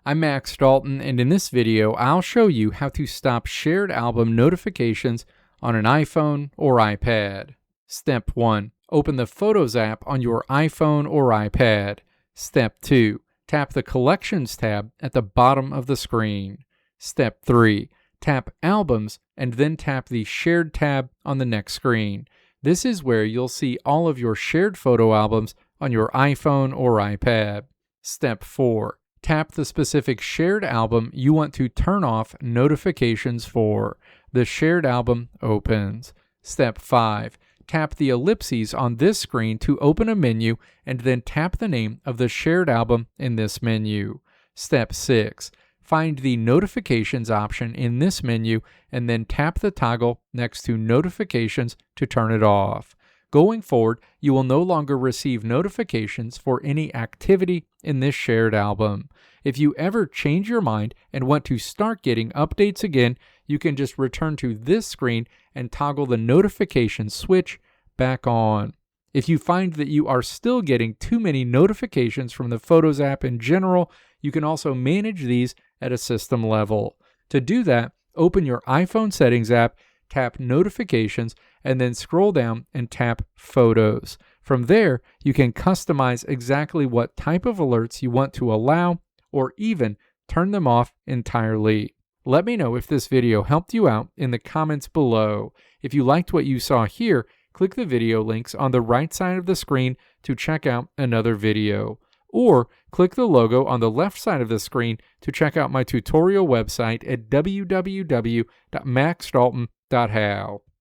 I'm Max Dalton, and in this video, I'll show you how to stop shared album notifications on an iPhone or iPad. Step 1. Open the Photos app on your iPhone or iPad. Step 2. Tap the Collections tab at the bottom of the screen. Step 3. Tap Albums and then tap the Shared tab on the next screen. This is where you'll see all of your shared photo albums on your iPhone or iPad. Step 4. Tap the specific shared album you want to turn off notifications for. The shared album opens. Step 5. Tap the ellipses on this screen to open a menu and then tap the name of the shared album in this menu. Step 6. Find the notifications option in this menu and then tap the toggle next to notifications to turn it off. Going forward, you will no longer receive notifications for any activity in this shared album. If you ever change your mind and want to start getting updates again, you can just return to this screen and toggle the notification switch back on. If you find that you are still getting too many notifications from the Photos app in general, you can also manage these at a system level. To do that, open your iPhone settings app, tap Notifications, and then scroll down and tap Photos. From there, you can customize exactly what type of alerts you want to allow or even turn them off entirely. Let me know if this video helped you out in the comments below. If you liked what you saw here, click the video links on the right side of the screen to check out another video. Or click the logo on the left side of the screen to check out my tutorial website at www.maxdalton.how.